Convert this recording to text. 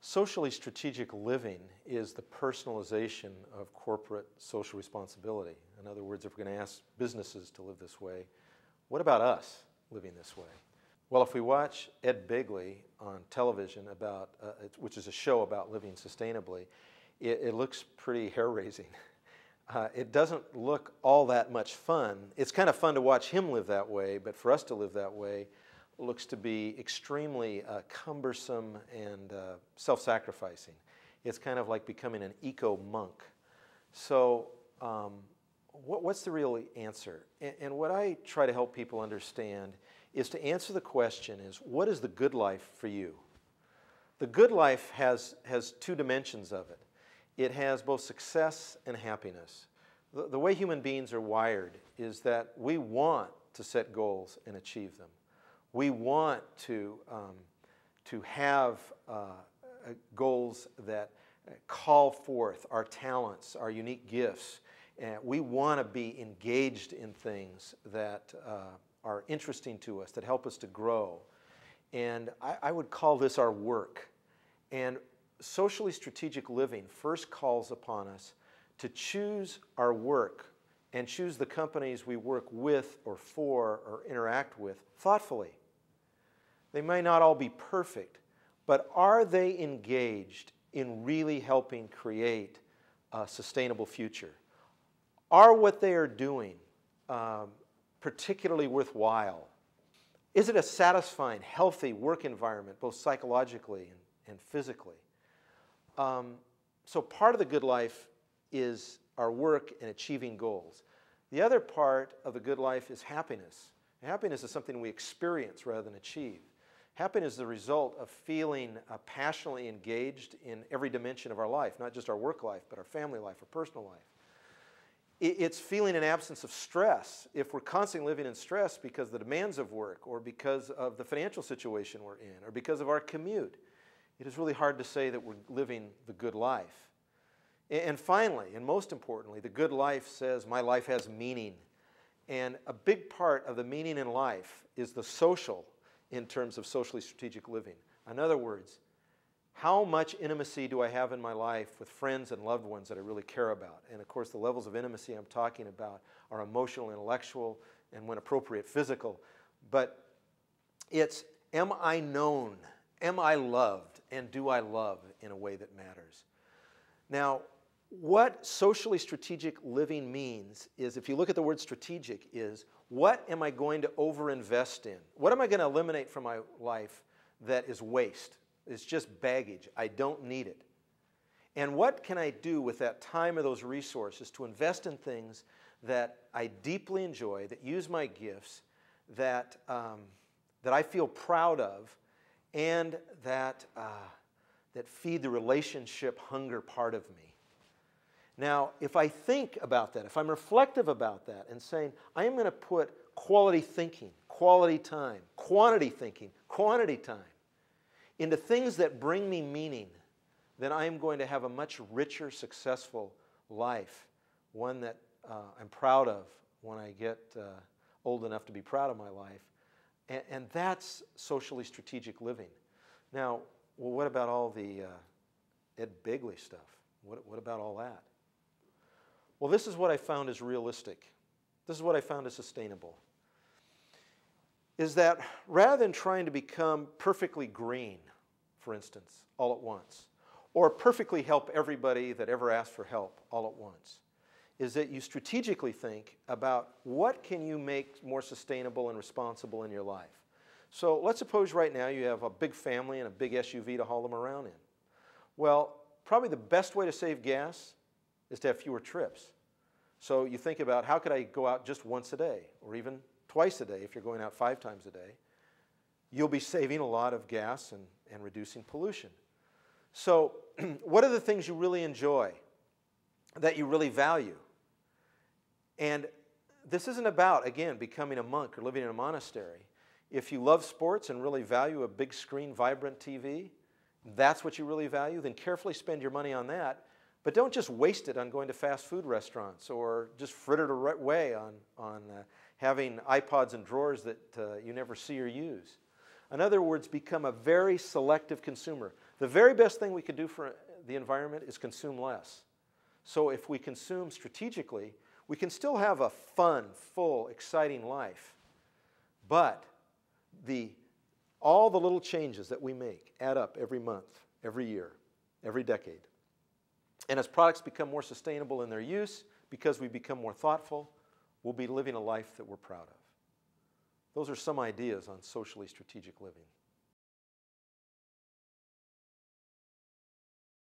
Socially strategic living is the personalization of corporate social responsibility. In other words, if we're going to ask businesses to live this way, what about us living this way? Well, if we watch Ed Begley on television, which is a show about living sustainably, it looks pretty hair-raising. It doesn't look all that much fun. It's kind of fun to watch him live that way, but for us to live that way looks to be extremely cumbersome and self-sacrificing. It's kind of like becoming an eco-monk. So what's the real answer? And what I try to help people understand is to answer the question is, what is the good life for you? The good life has two dimensions of it. It has both success and happiness. The way human beings are wired is that we want to set goals and achieve them. We want to have goals that call forth our talents, our unique gifts. And we want to be engaged in things that are interesting to us, that help us to grow. And I would call this our work. And socially strategic living first calls upon us to choose our work and choose the companies we work with or for or interact with thoughtfully. They may not all be perfect, but are they engaged in really helping create a sustainable future? Are what they are doing particularly worthwhile? Is it a satisfying, healthy work environment, both psychologically and physically? So part of the good life is our work and achieving goals. The other part of the good life is happiness. Happiness is something we experience rather than achieve. Happiness is the result of feeling passionately engaged in every dimension of our life, not just our work life, but our family life, our personal life. It's feeling an absence of stress. If we're constantly living in stress because of the demands of work or because of the financial situation we're in or because of our commute, it is really hard to say that we're living the good life. And finally, and most importantly, the good life says my life has meaning. And a big part of the meaning in life is the social in terms of socially strategic living. In other words, how much intimacy do I have in my life with friends and loved ones that I really care about? And of course, the levels of intimacy I'm talking about are emotional, intellectual, and when appropriate, physical. But it's, am I known? Am I loved? And do I love in a way that matters? Now, what socially strategic living means is, if you look at the word strategic, is what am I going to overinvest in? What am I going to eliminate from my life that is waste? It's just baggage. I don't need it. And what can I do with that time or those resources to invest in things that I deeply enjoy, that use my gifts, that I feel proud of, and that feed the relationship hunger part of me? Now, if I think about that, if I'm reflective about that and saying, I am going to put quality thinking, quality time, quantity thinking, quantity time into things that bring me meaning, then I am going to have a much richer, successful life, one that I'm proud of when I get old enough to be proud of my life. And that's socially strategic living. Now, well, what about all the Ed Begley stuff? What about all that? Well, this is what I found is realistic. This is what I found is sustainable. Is that rather than trying to become perfectly green, for instance, all at once, or perfectly help everybody that ever asked for help all at once, is that you strategically think about what can you make more sustainable and responsible in your life. So let's suppose right now you have a big family and a big SUV to haul them around in. Well, probably the best way to save gas is to have fewer trips. So you think about, how could I go out just once a day, or even twice a day if you're going out 5 times a day? You'll be saving a lot of gas and reducing pollution. So what are the things you really enjoy, that you really value? And this isn't about, again, becoming a monk or living in a monastery. If you love sports and really value a big screen, vibrant TV, that's what you really value, then carefully spend your money on that. But don't just waste it on going to fast food restaurants or just fritter it away on having iPods and drawers that you never see or use. In other words, become a very selective consumer. The very best thing we could do for the environment is consume less. So if we consume strategically, we can still have a fun, full, exciting life. But all the little changes that we make add up every month, every year, every decade. And as products become more sustainable in their use, because we become more thoughtful, we'll be living a life that we're proud of. Those are some ideas on socially strategic living.